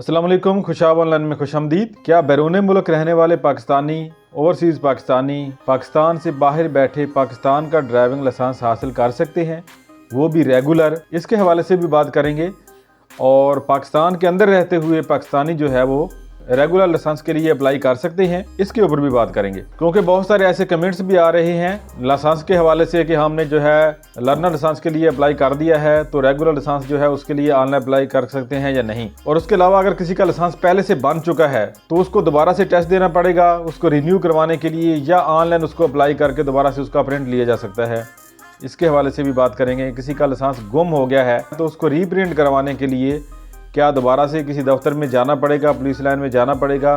अस्सलाम वालेकुम, खुशाब ऑनलाइन में खुशामदीद। क्या बैरून मुल्क रहने वाले पाकिस्तानी, ओवरसीज़ पाकिस्तानी, पाकिस्तान से बाहर बैठे पाकिस्तान का ड्राइविंग लाइसेंस हासिल कर सकते हैं, वो भी रेगुलर? इसके हवाले से भी बात करेंगे। और पाकिस्तान के अंदर रहते हुए पाकिस्तानी जो है वो रेगुलर लाइसेंस के लिए अप्लाई कर सकते हैं, इसके ऊपर भी बात करेंगे। क्योंकि बहुत सारे ऐसे कमेंट्स भी आ रहे हैं लाइसेंस के हवाले से कि हमने जो है लर्नर लाइसेंस के लिए अप्लाई कर दिया है तो रेगुलर लाइसेंस जो है उसके लिए ऑनलाइन अप्लाई कर सकते हैं या नहीं। और उसके अलावा अगर किसी का लाइसेंस पहले से बन चुका है तो उसको दोबारा से टेस्ट देना पड़ेगा उसको रिन्यू करवाने के लिए, या ऑनलाइन उसको अप्लाई करके दोबारा से उसका प्रिंट लिया जा सकता है, इसके हवाले से भी बात करेंगे। किसी का लाइसेंस गुम हो गया है तो उसको रीप्रिंट करवाने के लिए क्या दोबारा से किसी दफ्तर में जाना पड़ेगा, पुलिस लाइन में जाना पड़ेगा,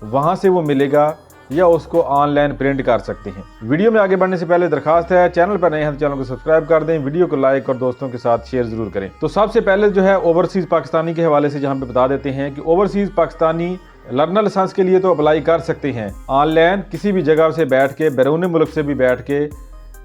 वहाँ से वो मिलेगा, या उसको ऑनलाइन प्रिंट कर सकते हैं। वीडियो में आगे बढ़ने से पहले दरखास्त है, चैनल पर नए हैं तो चैनल को सब्सक्राइब कर दें, वीडियो को लाइक और दोस्तों के साथ शेयर जरूर करें। तो सबसे पहले जो है ओवरसीज़ पाकिस्तानी के हवाले से जहाँ पे बता देते हैं कि ओवरसीज़ पाकिस्तानी लर्नर लाइसेंस के लिए तो अप्लाई कर सकते हैं ऑनलाइन, किसी भी जगह से बैठ के, बैरून मुल्क से भी बैठ के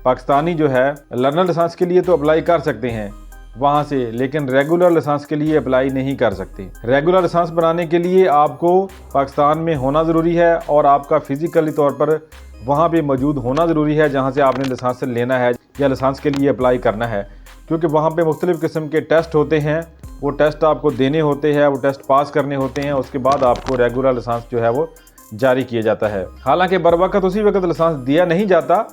पाकिस्तानी जो है लर्नर लाइसेंस के लिए तो अप्लाई कर सकते हैं वहाँ से, लेकिन रेगुलर लाइसेंस के लिए अप्लाई नहीं कर सकते। रेगुलर लाइसेंस बनाने के लिए आपको पाकिस्तान में होना ज़रूरी है और आपका फिज़िकली तौर पर वहाँ पे मौजूद होना ज़रूरी है जहाँ से आपने लाइसेंस लेना है या लाइसेंस के लिए अप्लाई करना है। क्योंकि वहाँ पे मुख्तलिफ़ किस्म के टेस्ट होते हैं, वो टेस्ट आपको देने होते हैं, वो टेस्ट पास करने होते हैं, उसके बाद आपको रेगुलर लाइसेंस जो है वो जारी किया जाता है। हालाँकि बर वक्त उसी वक्त लाइसेंस दिया नहीं जाता,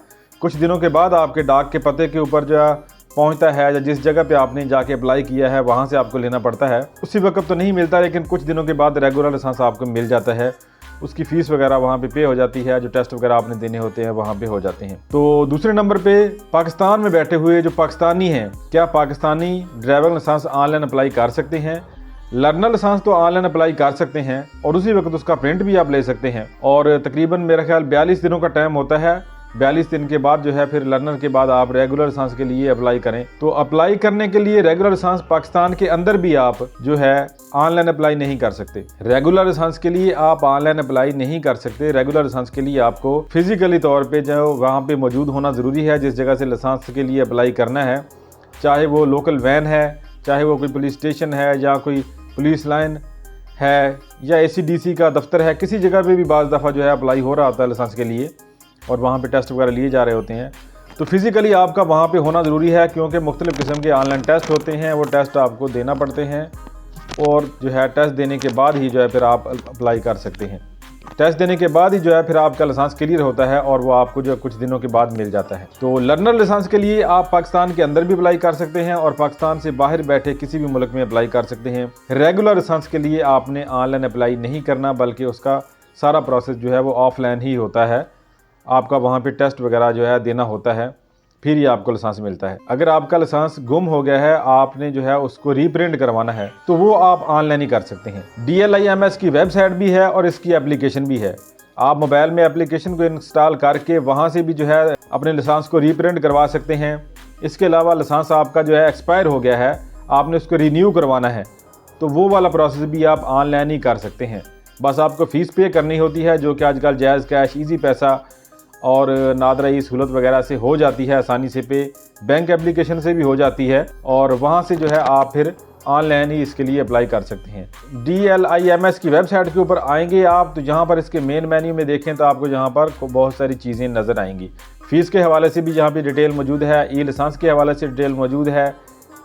कुछ दिनों के बाद आपके डाक के पते के ऊपर जो पहुंचता है, या जिस जगह पे आपने जाके अप्लाई किया है वहां से आपको लेना पड़ता है। उसी वक्त तो नहीं मिलता, लेकिन कुछ दिनों के बाद रेगुलर लाइसेंस आपको मिल जाता है। उसकी फ़ीस वगैरह वहाँ पे हो जाती है, जो टेस्ट वगैरह आपने देने होते हैं वहाँ पे हो जाते हैं। तो दूसरे नंबर पे पाकिस्तान में बैठे हुए जो पाकिस्तानी हैं, क्या Pakistani driving license online apply कर सकते हैं? लर्नर लाइसेंस तो ऑनलाइन अप्लाई कर सकते हैं और उसी वक्त उसका प्रिंट भी आप ले सकते हैं। और तकरीबन मेरा ख्याल 42 दिनों का टाइम होता है। 42 दिन के बाद जो है फिर लर्नर के बाद आप रेगुलर लाइसेंस के लिए अप्लाई करें। तो अप्लाई करने के लिए रेगुलर लाइसेंस पाकिस्तान के अंदर भी आप जो है ऑनलाइन अप्लाई नहीं कर सकते। रेगुलर लाइसेंस के लिए आप ऑनलाइन अप्लाई नहीं कर सकते। रेगुलर लाइसेंस के लिए आपको फिजिकली तौर पे जो वहाँ पे मौजूद होना ज़रूरी है जिस जगह से लाइसेंस के लिए अप्लाई करना है, चाहे वो लोकल वैन है, चाहे वो कोई पुलिस स्टेशन है, या कोई पुलिस लाइन है, या ACDC का दफ्तर है। किसी जगह पर भी बाज़ दफ़ा जो है अप्लाई हो रहा होता है लाइसेंस के लिए और वहाँ पे टेस्ट वगैरह लिए जा रहे होते हैं, तो फिज़िकली आपका वहाँ पे होना ज़रूरी है। क्योंकि मुख्तलिफ़ किस्म के ऑनलाइन टेस्ट होते हैं, वो टेस्ट आपको देना पड़ते हैं और जो है टेस्ट देने के बाद ही जो है फिर आप अप्लाई कर सकते हैं। टेस्ट देने के बाद ही जो है फिर आपका लाइसेंस क्लियर होता है और वो आपको जो कुछ दिनों के बाद मिल जाता है। तो लर्नर लाइसेंस के लिए आप पाकिस्तान के अंदर भी अप्लाई कर सकते हैं और पाकिस्तान से बाहर बैठे किसी भी मुल्क में अप्लाई कर सकते हैं। रेगुलर लाइसेंस के लिए आपने ऑनलाइन अप्लाई नहीं करना, बल्कि उसका सारा प्रोसेस जो है वो ऑफलाइन ही होता है। आपका वहाँ पे टेस्ट वगैरह जो है देना होता है, फिर ही आपको लाइसेंस मिलता है। अगर आपका लाइसेंस गुम हो गया है, आपने जो है उसको रीप्रिंट करवाना है, तो वो आप ऑनलाइन ही कर सकते हैं। DLIMS की वेबसाइट भी है और इसकी एप्लीकेशन भी है। आप मोबाइल में एप्लीकेशन को इंस्टॉल करके वहाँ से भी जो है अपने लाइसेंस को रीप्रिंट करवा सकते हैं। इसके अलावा लाइसेंस आपका जो है एक्सपायर हो गया है, आपने उसको रिन्यू करवाना है, तो वो वाला प्रोसेस भी आप ऑनलाइन ही कर सकते हैं। बस आपको फ़ीस पे करनी होती है, जो कि आजकल जायज़ कैश, ईजी पैसा और नादराई सहूलत वगैरह से हो जाती है आसानी से, पे बैंक एप्लीकेशन से भी हो जाती है, और वहाँ से जो है आप फिर ऑनलाइन ही इसके लिए अप्लाई कर सकते हैं। DLIMS की वेबसाइट के ऊपर आएंगे आप, तो जहाँ पर इसके मेन मेन्यू में देखें तो आपको जहाँ पर बहुत सारी चीज़ें नज़र आएंगी। फ़ीस के हवाले से भी जहाँ पे डिटेल मौजूद है, ई लाइसेंस के हवाले से डिटेल मौजूद है।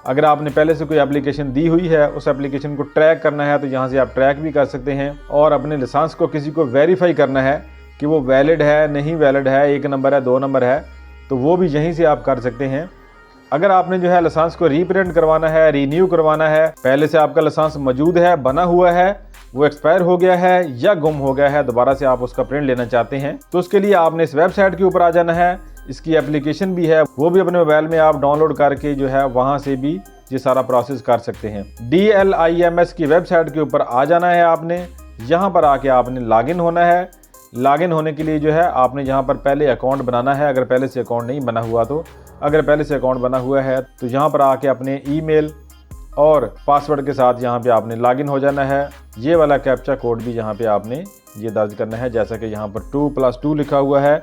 अगर आपने पहले से कोई एप्लीकेशन दी हुई है, उस एप्लीकेशन को ट्रैक करना है तो यहाँ से आप ट्रैक भी कर सकते हैं। और अपने लाइसेंस को किसी को वेरीफाई करना है कि वो वैलिड है, नहीं वैलिड है, 1 नंबर है, 2 नंबर है, तो वो भी यहीं से आप कर सकते हैं। अगर आपने जो है लाइसेंस को रीप्रिंट करवाना है, रिन्यू करवाना है, पहले से आपका लाइसेंस मौजूद है, बना हुआ है, वो एक्सपायर हो गया है या गुम हो गया है, दोबारा से आप उसका प्रिंट लेना चाहते हैं, तो उसके लिए आपने इस वेबसाइट के ऊपर आ जाना है। इसकी एप्लीकेशन भी है, वो भी अपने मोबाइल में आप डाउनलोड करके जो है वहाँ से भी ये सारा प्रोसेस कर सकते हैं। DLIMS की वेबसाइट के ऊपर आ जाना है आपने। यहाँ पर आके आपने लॉगिन होना है। लॉगिन होने के लिए जो है आपने यहाँ पर पहले अकाउंट बनाना है, अगर पहले से अकाउंट नहीं बना हुआ तो। अगर पहले से अकाउंट बना हुआ है तो यहाँ पर आके अपने ईमेल और पासवर्ड के साथ यहाँ पे आपने लॉगिन हो जाना है। ये वाला कैप्चा कोड भी यहाँ पे आपने ये दर्ज करना है, जैसा कि यहाँ पर 2+2 लिखा हुआ है,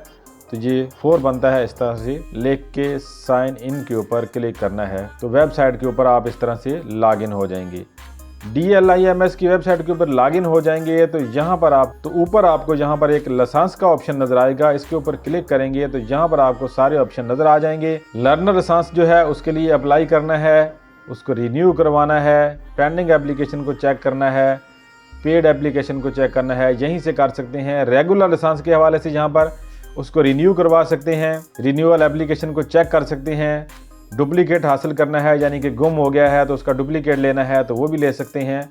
तो ये 4 बनता है। इस तरह से लिख के साइन इन के ऊपर क्लिक करना है, तो वेबसाइट के ऊपर आप इस तरह से लॉगिन हो जाएंगे। DLIMS की वेबसाइट के ऊपर लॉगिन हो जाएंगे तो यहाँ पर ऊपर आपको यहाँ पर एक लाइसेंस का ऑप्शन नजर आएगा। इसके ऊपर क्लिक करेंगे तो यहाँ पर आपको सारे ऑप्शन नजर आ जाएंगे। लर्नर लाइसेंस जो है उसके लिए अप्लाई करना है, उसको रिन्यू करवाना है, पेंडिंग एप्लीकेशन को चेक करना है, पेड एप्लीकेशन को चेक करना है, यहीं से कर सकते हैं। रेगुलर लाइसेंस के हवाले से यहाँ पर उसको रिन्यू करवा सकते हैं, रिन्यूअल एप्लीकेशन को चेक कर सकते हैं। डुप्लीकेट हासिल करना है यानी कि गुम हो गया है तो उसका डुप्लीकेट लेना है तो वो भी ले सकते हैं।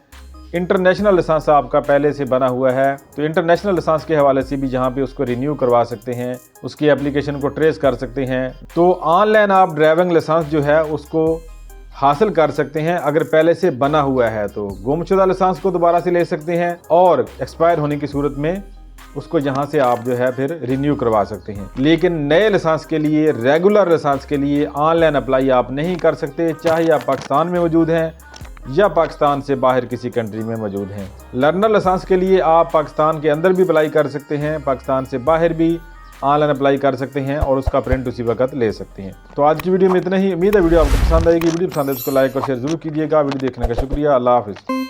इंटरनेशनल लाइसेंस आपका पहले से बना हुआ है तो इंटरनेशनल लाइसेंस के हवाले से भी जहाँ पे उसको रिन्यू करवा सकते हैं, उसकी एप्लीकेशन को ट्रेस कर सकते हैं। तो ऑनलाइन आप ड्राइविंग लाइसेंस जो है उसको हासिल कर सकते हैं। अगर पहले से बना हुआ है तो गुमशुदा लाइसेंस को दोबारा से ले सकते हैं और एक्सपायर होने की सूरत में उसको यहाँ से आप जो है फिर रिन्यू करवा सकते हैं। लेकिन नए लाइसेंस के लिए, रेगुलर लाइसेंस के लिए ऑनलाइन अप्लाई आप नहीं कर सकते, चाहे आप पाकिस्तान में मौजूद हैं या पाकिस्तान से बाहर किसी कंट्री में मौजूद हैं। लर्नर लाइसेंस के लिए आप पाकिस्तान के अंदर भी अप्लाई कर सकते हैं, पाकिस्तान से बाहर भी ऑनलाइन अप्लाई कर सकते हैं और उसका प्रिंट उसी वक्त ले सकते हैं। तो आज की वीडियो में इतना ही। उम्मीद है वीडियो आपको पसंद आएगी। वीडियो पसंद है तो उसको लाइक और शेयर जरूर कीजिएगा। वीडियो देखने का शुक्रिया। अल्लाह हाफिज़।